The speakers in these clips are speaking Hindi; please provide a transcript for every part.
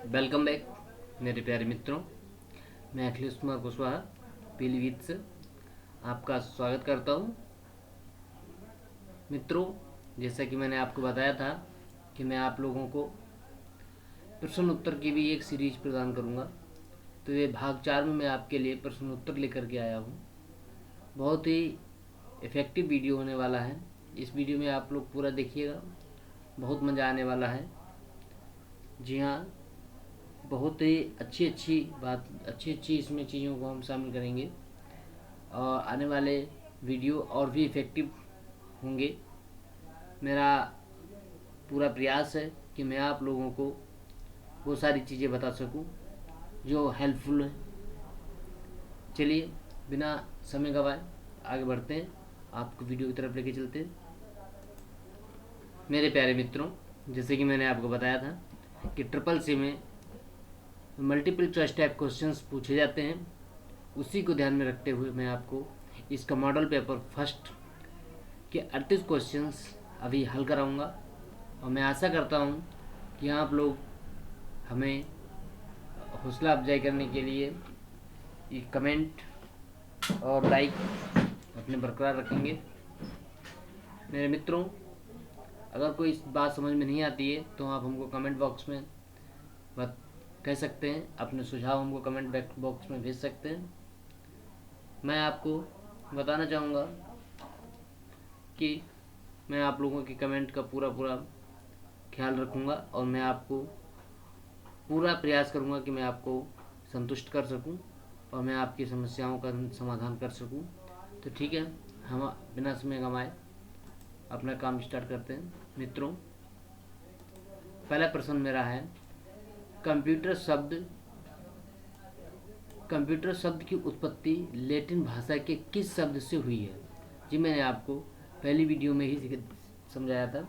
वेलकम बैक मेरे प्यारे मित्रों। मैं अखिलेश कुमार कुशवाहा पीलीभीत से आपका स्वागत करता हूं। मित्रों, जैसा कि मैंने आपको बताया था कि मैं आप लोगों को प्रश्न उत्तर की भी एक सीरीज प्रदान करूंगा। तो ये भाग 4 में मैं आपके लिए प्रश्न उत्तर लेकर के आया हूं। बहुत ही इफ़ेक्टिव वीडियो होने वाला है। इस वीडियो में आप लोग पूरा देखिएगा, बहुत मज़ा आने वाला है। जी हाँ, बहुत ही अच्छी अच्छी इसमें चीज़ों को हम शामिल करेंगे और आने वाले वीडियो और भी इफ़ेक्टिव होंगे। मेरा पूरा प्रयास है कि मैं आप लोगों को वो सारी चीज़ें बता सकूं जो हेल्पफुल है। चलिए बिना समय गवाए आगे बढ़ते हैं, आपको वीडियो की तरफ लेके चलते हैं। मेरे प्यारे मित्रों, जैसे कि मैंने आपको बताया था कि ट्रिपल सी में मल्टीपल चॉइस टाइप क्वेश्चंस पूछे जाते हैं। उसी को ध्यान में रखते हुए मैं आपको इसका मॉडल पेपर फर्स्ट के 38 क्वेश्चंस अभी हल कराऊंगा और मैं आशा करता हूं कि आप लोग हमें हौसला अफजाई करने के लिए ये कमेंट और लाइक अपने बरकरार रखेंगे। मेरे मित्रों, अगर कोई इस बात समझ में नहीं आती है तो आप हमको कमेंट बॉक्स में बात कह सकते हैं, अपने सुझाव हमको कमेंट बॉक्स में भेज सकते हैं। मैं आपको बताना चाहूँगा कि मैं आप लोगों के कमेंट का पूरा ख्याल रखूँगा और मैं आपको पूरा प्रयास करूँगा कि मैं आपको संतुष्ट कर सकूँ और मैं आपकी समस्याओं का समाधान कर सकूँ। तो ठीक है, हम बिना समय गंवाए अपना काम स्टार्ट करते हैं। मित्रों, पहला प्रश्न मेरा है, कंप्यूटर शब्द की उत्पत्ति लैटिन भाषा के किस शब्द से हुई है? जी, मैंने आपको पहली वीडियो में ही समझाया था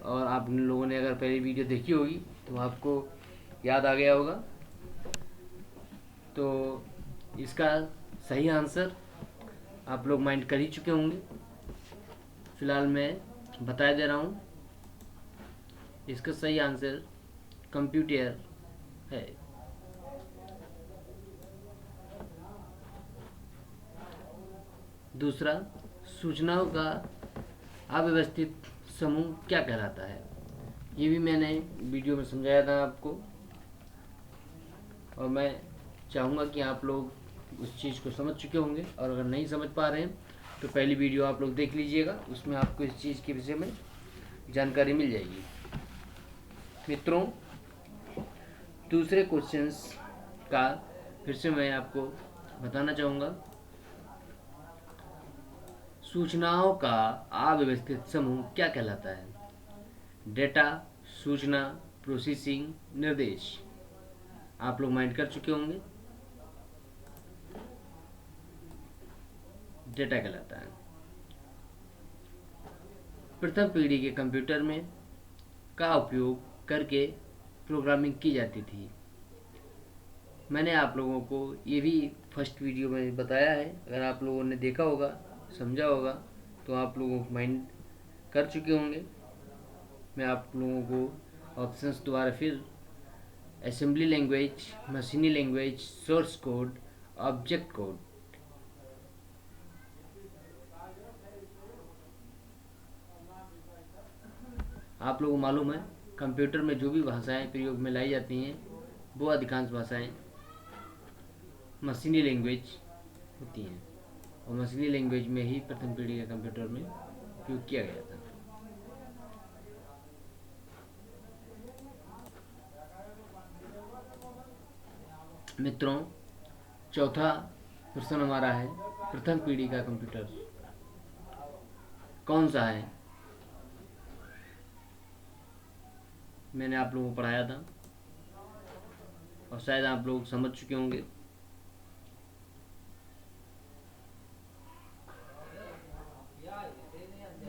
और आप लोगों ने अगर पहली वीडियो देखी होगी तो आपको याद आ गया होगा। तो इसका सही आंसर आप लोग माइंड कर ही चुके होंगे। फिलहाल मैं बता दे रहा हूँ, इसका सही आंसर कंप्यूटर है। दूसरा, सूचनाओं का अव्यवस्थित समूह क्या कहलाता है? ये भी मैंने वीडियो में समझाया था आपको और मैं चाहूँगा कि आप लोग उस चीज़ को समझ चुके होंगे और अगर नहीं समझ पा रहे हैं तो पहली वीडियो आप लोग देख लीजिएगा, उसमें आपको इस चीज़ के विषय में जानकारी मिल जाएगी। मित्रों, दूसरे क्वेश्चंस का फिर से मैं आपको बताना चाहूँगा, सूचनाओं का अव्यवस्थित समूह क्या कहलाता है? डेटा, सूचना, प्रोसेसिंग, निर्देश। आप लोग माइंड कर चुके होंगे, डेटा कहलाता है। प्रथम पीढ़ी के कंप्यूटर में का उपयोग करके प्रोग्रामिंग की जाती थी। मैंने आप लोगों को ये भी फर्स्ट वीडियो में बताया है, अगर आप लोगों ने देखा होगा, समझा होगा तो आप लोगों को माइंड कर चुके होंगे। मैं आप लोगों को ऑप्शंस दोबारा फिर असेंबली लैंग्वेज, मशीनी language, source code, object code. आप लोगों को मालूम है, कंप्यूटर में जो भी भाषाएं प्रयोग में लाई जाती हैं वो अधिकांश भाषाएं मशीनी लैंग्वेज होती हैं और मशीनी लैंग्वेज में ही प्रथम पीढ़ी के कंप्यूटर में उपयोग किया गया था। मित्रों, चौथा प्रश्न हमारा है, प्रथम पीढ़ी का कंप्यूटर कौन सा है? मैंने आप लोगों को पढ़ाया था और शायद आप लोग समझ चुके होंगे।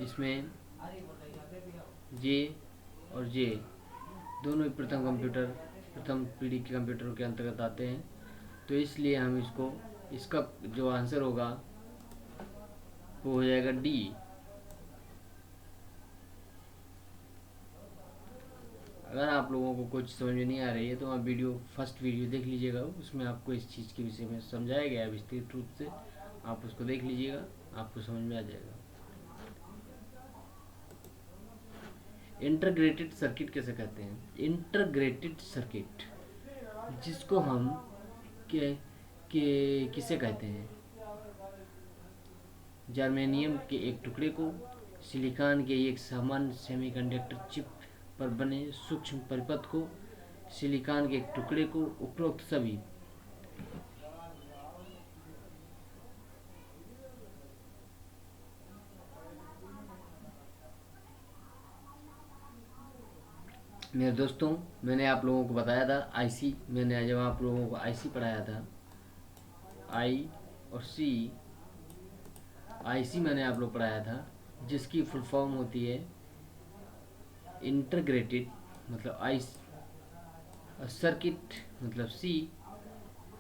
इसमें जे और जे दोनों ही प्रथम पीढ़ी के कंप्यूटर के अंतर्गत आते हैं। तो इसलिए हम इसका जो आंसर होगा वो हो जाएगा डी। अगर आप लोगों को कुछ समझ में नहीं आ रही है तो आप फर्स्ट वीडियो देख लीजिएगा, उसमें आपको इस चीज़ के विषय में समझाया गया है विस्तृत रूप से। आप उसको देख लीजिएगा, आपको समझ में आ जाएगा। इंटीग्रेटेड सर्किट कैसे कहते हैं? इंटीग्रेटेड सर्किट जिसको हम किसे कहते हैं? जर्मेनियम के एक टुकड़े को सिलिकॉन के एक सामान्य सेमीकंडक्टर चिप पर बने सूक्ष्म परिपथ को, सिलिकॉन के एक टुकड़े को, उपरोक्त सभी मेरे दोस्तों, मैंने आप लोगों को बताया था आईसी, मैंने जब आप लोगों को आईसी पढ़ाया था, आई और सी, आईसी मैंने आप लोग पढ़ाया था, जिसकी फुल फॉर्म होती है इंटीग्रेटेड मतलब आई, सर्किट मतलब सी,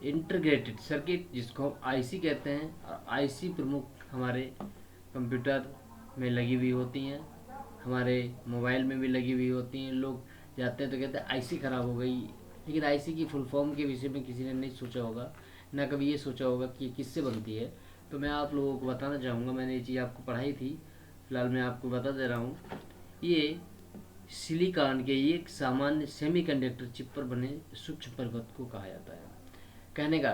इंटीग्रेटेड सर्किट जिसको हम आईसी कहते हैं। और आईसी प्रमुख हमारे कंप्यूटर में लगी हुई होती हैं, हमारे मोबाइल में भी लगी हुई होती हैं। लोग जाते हैं तो कहते हैं आईसी ख़राब हो गई, लेकिन आईसी की फुल फॉर्म के विषय में किसी ने नहीं सोचा होगा, ना कभी ये सोचा होगा कि ये किससे बनती है। तो मैं आप लोगों को बताना चाहूँगा, मैंने ये चीज़ आपको पढ़ाई थी, फिलहाल मैं आपको बता दे रहा हूँ। ये सिलिकॉन के एक सामान्य सेमीकंडक्टर चिप पर बने सूक्ष्म परिपथ को कहा जाता है। कहने का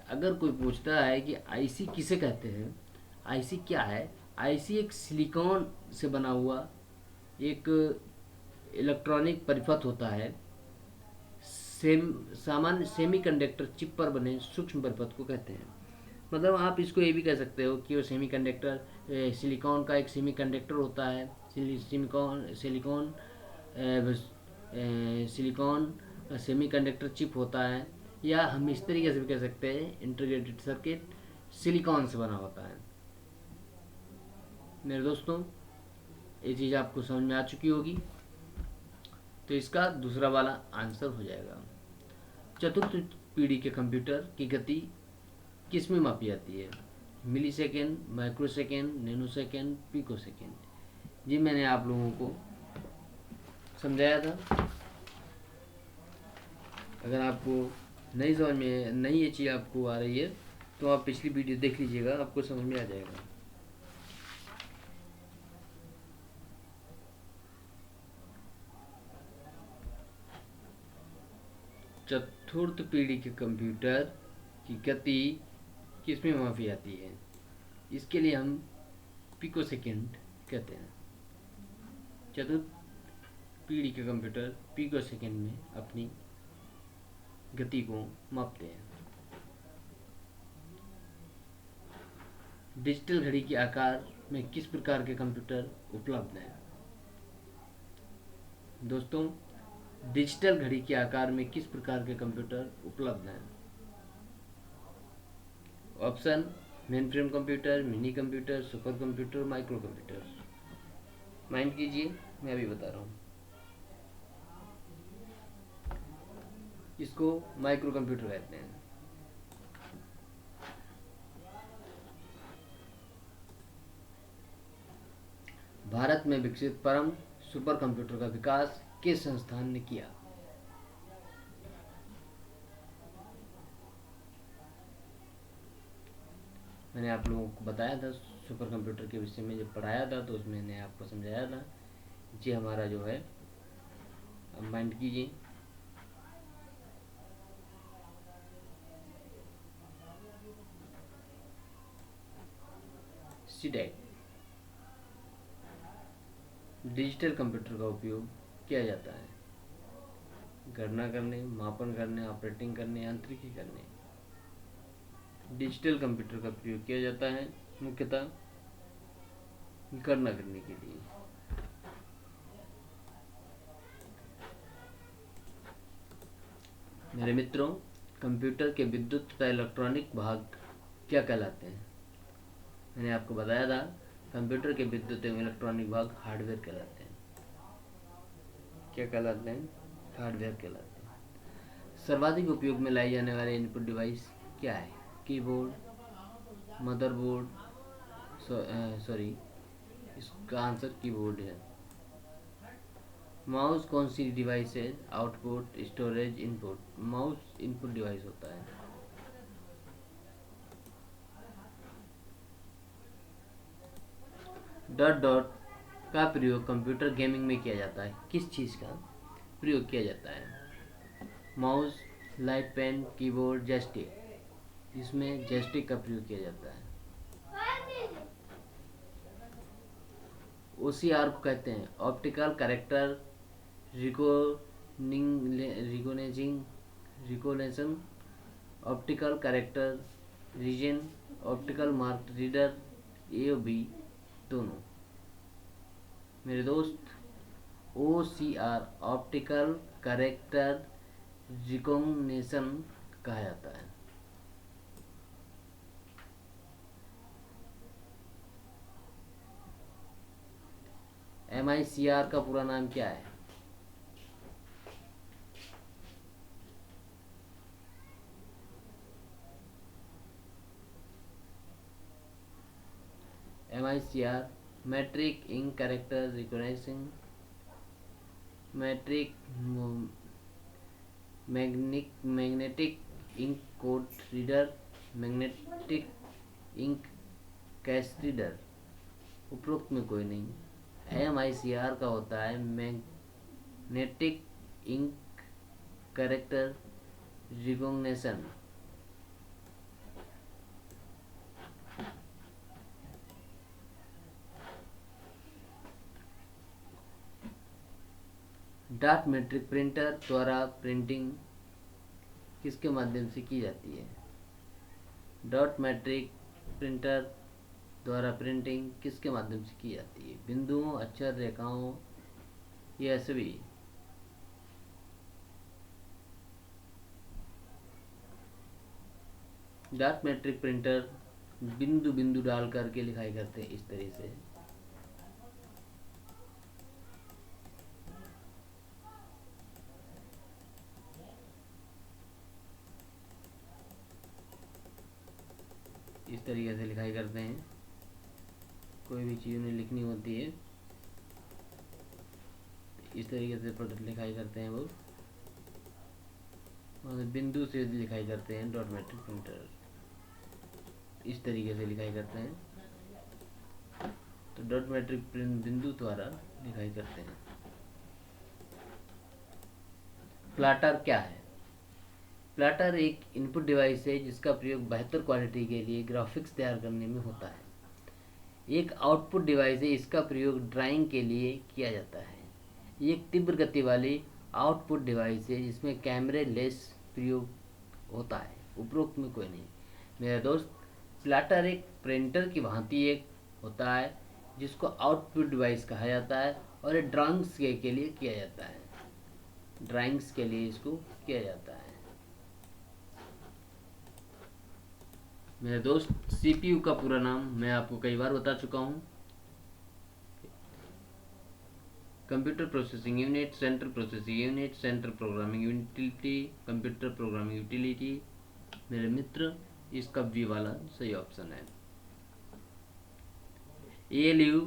अगर कोई पूछता है कि आईसी किसे कहते हैं, आईसी क्या है? आईसी एक सिलिकॉन से बना हुआ एक इलेक्ट्रॉनिक परिपथ होता है। सामान्य सेमीकंडक्टर चिप पर बने सूक्ष्म परिपथ को कहते हैं। मतलब आप इसको ये भी कह सकते हो कि वो सेमीकंडक्टर, सिलिकॉन का एक सेमीकंडक्टर होता है, सिलिकॉन सेमीकंडक्टर चिप होता है, या हम इस तरीके से भी कह सकते हैं इंटीग्रेटेड सर्किट सिलिकॉन से बना होता है। मेरे दोस्तों, ये चीज़ आपको समझ में आ चुकी होगी, तो इसका दूसरा वाला आंसर हो जाएगा। चतुर्थ पीढ़ी के कंप्यूटर की गति किस में मापी जाती है? Millisecond, microsecond, nanosecond, picosecond. जी मैंने आप लोगों को समझाया था। अगर आपको नहीं समझ में, नहीं ये चीज़ आपको आ रही है तो आप पिछली वीडियो देख लीजिएगा, आपको समझ में आ जाएगा। चतुर्थ पीढ़ी के कंप्यूटर की गति किस में मापी जाती है? इसके लिए हम पिको सेकेंड कहते हैं। चतुर्थ पीढ़ी के कंप्यूटर पिको सेकेंड में अपनी गति को मापते हैं। डिजिटल घड़ी के आकार में किस प्रकार के कंप्यूटर उपलब्ध हैं? दोस्तों, डिजिटल घड़ी के आकार में किस प्रकार के कंप्यूटर उपलब्ध हैं? Option: main frame computer, mini computer, super computer, micro computer. Mind कीजिए, मैं अभी बता रहा हूँ। इसको माइक्रो कंप्यूटर कहते हैं। भारत में विकसित परम सुपर कंप्यूटर का विकास किस संस्थान ने किया? मैंने आप लोगों को बताया था सुपर कंप्यूटर के विषय में, जब पढ़ाया था तो उसमें मैंने आपको समझाया था। जी हमारा जो है, माइंड कीजिए, सीडेट। डिजिटल कंप्यूटर का उपयोग किया जाता है गणना करने, मापन करने, ऑपरेटिंग करने, यांत्रिकी करने। डिजिटल कंप्यूटर का प्रयोग किया जाता है मुख्यतः गणना करने के लिए। मेरे मित्रों, कंप्यूटर के विद्युत तथा इलेक्ट्रॉनिक भाग क्या कहलाते हैं? मैंने आपको बताया था कंप्यूटर के विद्युत एवं इलेक्ट्रॉनिक भाग हार्डवेयर कहलाते हैं। क्या कहलाते हैं? हार्डवेयर कहलाते हैं। सर्वाधिक उपयोग में लाई जाने वाले इनपुट डिवाइस क्या है? कीबोर्ड, मदरबोर्ड, सॉरी, इसका आंसर कीबोर्ड है। माउस कौन सी डिवाइस है? Output, storage, input. Mouse input device होता है। डॉट डॉट का प्रयोग कंप्यूटर गेमिंग में किया जाता है। किस चीज़ का प्रयोग किया जाता है? Mouse, light pen, keyboard, joystick. इसमें जॉयस्टिक का प्रयोग किया जाता है। OCR को कहते हैं optical character recognition, optical character region, optical mark reader, A और बी दोनों। मेरे दोस्त, OCR ऑप्टिकल कैरेक्टर रिकॉग्निशन कहा जाता है। MICR का पूरा नाम क्या है? MICR matrix ink character recognition, matrix magnetic ink code reader, magnetic ink cash reader. उपरोक्त में कोई नहीं। MICR का होता है magnetic ink character recognition. Dot matrix printer द्वारा प्रिंटिंग किसके माध्यम से की जाती है? डॉट मैट्रिक प्रिंटर द्वारा प्रिंटिंग किसके माध्यम से की जाती है? बिंदुओं, अक्षर, रेखाओं या सभी? डॉट मैट्रिक प्रिंटर बिंदु बिंदु डाल करके लिखाई करते हैं इस तरह से। इस तरीके से लिखाई करते हैं। कोई भी चीज़ उन्हें लिखनी होती है इस तरीके से लिखाई करते हैं वो, और बिंदु से लिखाई करते हैं। डॉट मैट्रिक प्रिंटर इस तरीके से लिखाई करते हैं। तो डॉट मैट्रिक प्रिंट बिंदु द्वारा लिखाई करते हैं। प्लाटर क्या है? प्लाटर एक इनपुट डिवाइस है जिसका प्रयोग बेहतर क्वालिटी के लिए ग्राफिक्स तैयार करने में होता है। एक आउटपुट डिवाइस है, इसका प्रयोग ड्राइंग के लिए किया जाता है। ये एक तीव्र गति वाली आउटपुट डिवाइस है जिसमें कैमरे लेस प्रयोग होता है। उपरोक्त में कोई नहीं। मेरा दोस्त, प्लाटर एक प्रिंटर की भांति एक होता है जिसको आउटपुट डिवाइस कहा जाता है, और ये ड्राइंग्स के लिए किया जाता है। ड्राइंग्स के लिए इसको किया जाता है। मेरे दोस्त, CPU का पूरा नाम मैं आपको कई बार बता चुका हूँ। Computer processing unit, central processing unit, central programming utility, computer programming utility. मेरे मित्र, इसका बी वाला सही ऑप्शन है। ALU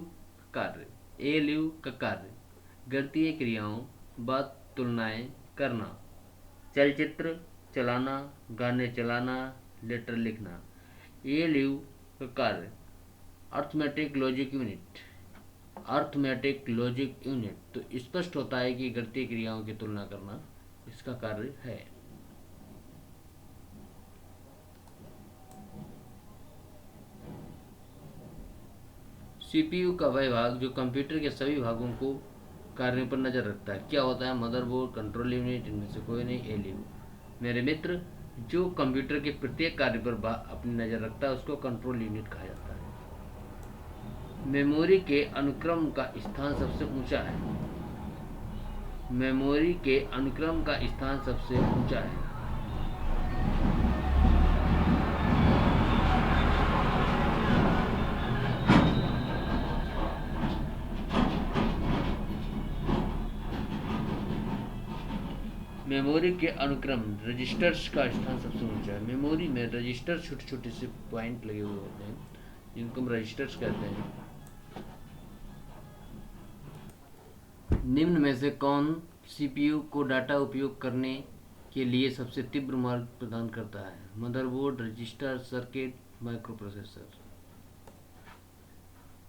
कार्य, ALU का कार्य गणितीय क्रियाओं, बात तुलनाएं करना, चलचित्र चलाना, गाने चलाना, लेटर लिखना। ALU का कार्य arithmetic logic unit, arithmetic logic unit. तो स्पष्ट होता है कि गणितीय क्रियाओं की तुलना करना इसका कार्य है। CPU का वह भाग जो कंप्यूटर के सभी भागों को कार्यों पर नजर रखता है, क्या होता है? Motherboard, control unit. इनमें से कोई नहीं। ALU। मेरे मित्र, जो कंप्यूटर के प्रत्येक कार्य पर अपनी नजर रखता है उसको कंट्रोल यूनिट कहा जाता है। मेमोरी के अनुक्रम का स्थान सबसे ऊंचा है। मेमोरी के अनुक्रम का स्थान सबसे ऊंचा है। मेमोरी के अनुक्रम रजिस्टर्स का स्थान सबसे ऊंचा है। मेमोरी में रजिस्टर छोटे छोटे से पॉइंट लगे हुए होते हैं जिनको हम रजिस्टर्स कहते हैं। निम्न में से कौन सीपीयू को डाटा उपयोग करने के लिए सबसे तीव्र मार्ग प्रदान करता है? Motherboard, register, circuit, microprocessor.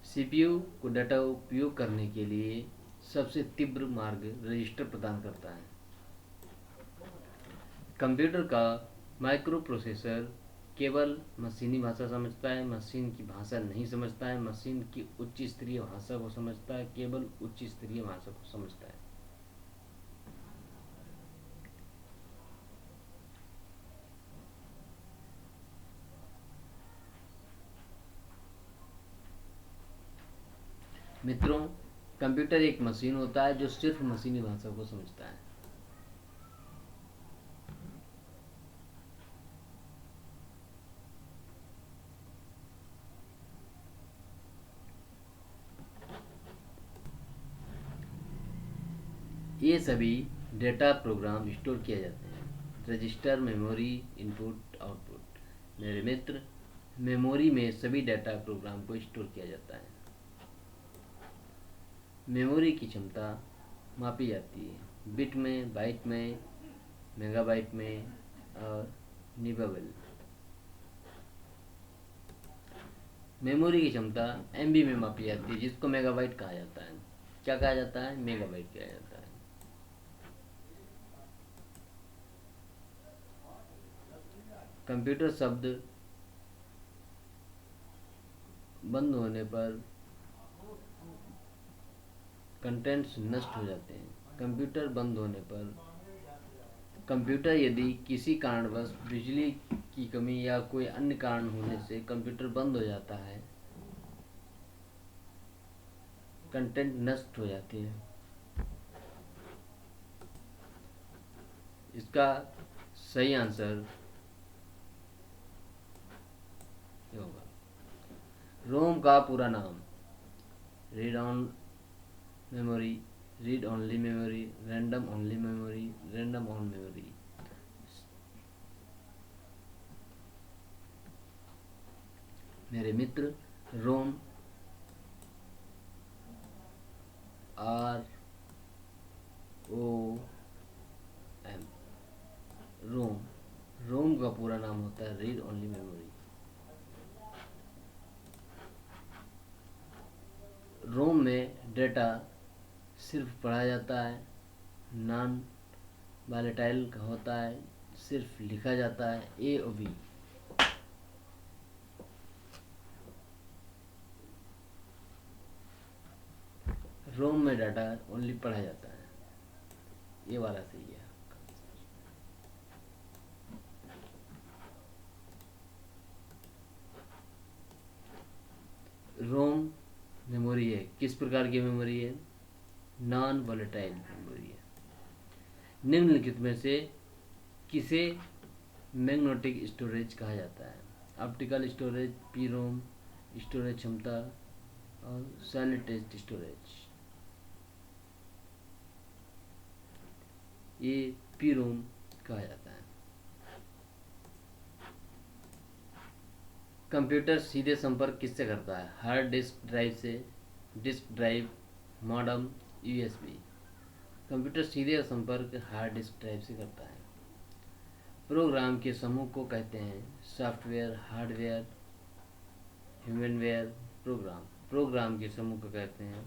CPU को डाटा उपयोग करने के लिए सबसे तीव्र मार्ग रजिस्टर प्रदान करता है। कंप्यूटर का माइक्रोप्रोसेसर केवल मशीनी भाषा समझता है, मशीन की भाषा नहीं समझता है, मशीन की उच्च स्तरीय भाषा को समझता है, केवल उच्च स्तरीय भाषा को समझता है। मित्रों, कंप्यूटर एक मशीन होता है जो सिर्फ मशीनी भाषा को समझता है। ये सभी डेटा प्रोग्राम स्टोर किए जाते हैं। Register, memory, input, output. मेरे मित्र, मेमोरी में सभी डेटा प्रोग्राम को स्टोर किया जाता है। मेमोरी की क्षमता मापी जाती है बिट में, बाइट में, मेगाबाइट में और निबल। मेमोरी की क्षमता एमबी में मापी जाती है, जिसको मेगाबाइट कहा जाता है। क्या कहा जाता है? मेगाबाइट कहा जाता है। कंप्यूटर शब्द बंद होने पर कंटेंट्स नष्ट हो जाते हैं। कंप्यूटर बंद होने पर कंप्यूटर यदि किसी कारणवश बिजली की कमी या कोई अन्य कारण होने से कंप्यूटर बंद हो जाता है, कंटेंट नष्ट हो जाती है। इसका सही आंसर ये होगा। रोम का पूरा नाम: read on memory, read only memory, random only memory, random on memory. मेरे मित्र, रोम ROM, रोम का पूरा नाम होता है रीड ओनली मेमोरी। रोम में डेटा सिर्फ पढ़ा जाता है, नॉन वॉलेटाइल होता है, सिर्फ लिखा जाता है, ए और बी। रोम में डाटा ओनली पढ़ा जाता है। ये वाला सही है। रोम मेमोरी है, किस प्रकार की मेमोरी है? नॉन वॉलेटाइल मेमोरी है। निम्नलिखित में से किसे मैग्नेटिक स्टोरेज कहा जाता है? Optical storage, P ROM, storage क्षमता और सॉलिड स्टेट स्टोरेज। ये पी रोम कहा जाता है। कंप्यूटर सीधे संपर्क किससे करता है? हार्ड डिस्क ड्राइव से, disk drive, modem, USB. Computer सीधे संपर्क हार्ड डिस्क ड्राइव से करता है। प्रोग्राम के समूह को कहते हैं सॉफ्टवेयर, हार्डवेयर, ह्यूमनवेयर। प्रोग्राम के समूह को कहते हैं,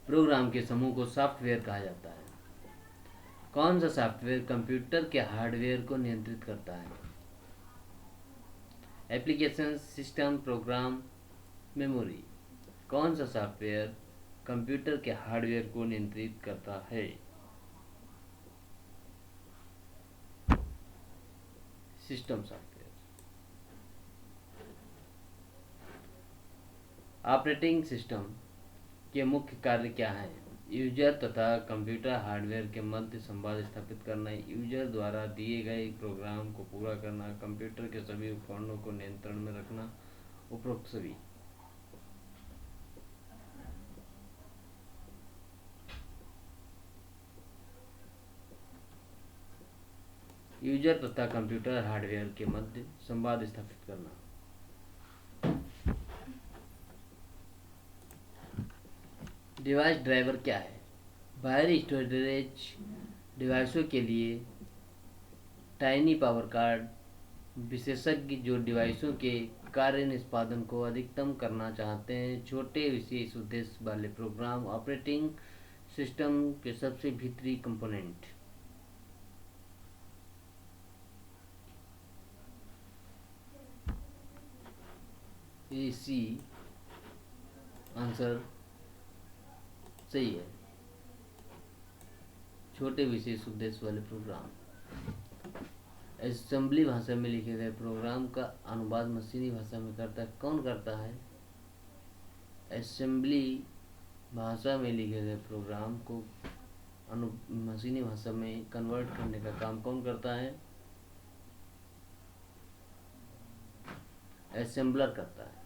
प्रोग्राम के समूह को सॉफ्टवेयर कहा जाता है। कौन सा सॉफ्टवेयर कंप्यूटर के हार्डवेयर को नियंत्रित करता है? Application, system, program, memory. कौन सा सॉफ्टवेयर कंप्यूटर के हार्डवेयर को नियंत्रित करता है? System software. ऑपरेटिंग सिस्टम के मुख्य कार्य क्या हैं? यूजर तथा कंप्यूटर हार्डवेयर के मध्य संवाद स्थापित करना, यूजर द्वारा दिए गए प्रोग्राम को पूरा करना, कंप्यूटर के सभी उपकरणों को नियंत्रण में रखना। उपरोक्त सभी। यूजर तथा कंप्यूटर हार्डवेयर के मध्य संवाद स्थापित करना। डिवाइस ड्राइवर क्या है? बाहरी स्टोरेज डिवाइसों के लिए टाइनी पावर कार्ड विशेषज्ञ जो डिवाइसों के कार्य निष्पादन को अधिकतम करना चाहते हैं, छोटे विशेष उद्देश्य वाले प्रोग्राम ऑपरेटिंग सिस्टम के सबसे भीतरी कंपोनेंट। ए सी आंसर सही है। छोटे विशेष उद्देश्य वाले प्रोग्राम। असेंबली भाषा में लिखे गए प्रोग्राम का अनुवाद मशीनी भाषा में कौन करता है? असेंबली भाषा में लिखे गए प्रोग्राम को मशीनी भाषा में कन्वर्ट करने का काम कौन करता है? असेंबलर करता है।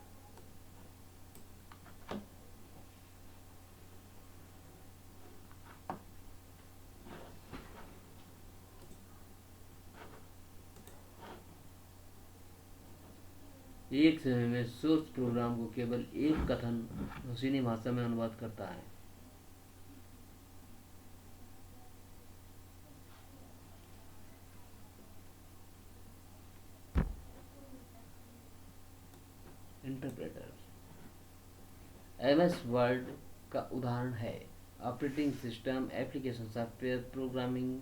एक समय में सोर्स प्रोग्राम को केवल एक कथन मशीनी भाषा में अनुवाद करता है। इंटरप्रेटर। एमएस वर्ड का उदाहरण है operating system, application software, programming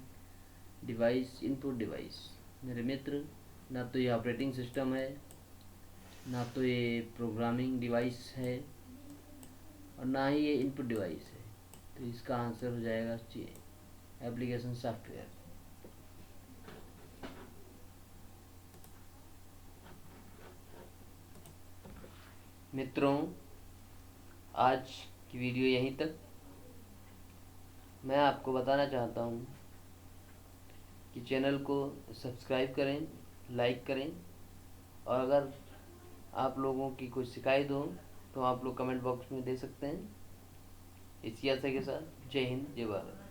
device, input device. मेरे मित्र, ना तो ये ऑपरेटिंग सिस्टम है, ना तो ये प्रोग्रामिंग डिवाइस है, और ना ही ये इनपुट डिवाइस है। तो इसका आंसर हो जाएगा सी, एप्लीकेशन सॉफ्टवेयर। मित्रों, आज की वीडियो यहीं तक। मैं आपको बताना चाहता हूँ कि चैनल को सब्सक्राइब करें, लाइक करें, और अगर आप लोगों की कोई शिकायत हो तो आप लोग कमेंट बॉक्स में दे सकते हैं। इसी आशा के साथ जय हिंद, जय भारत।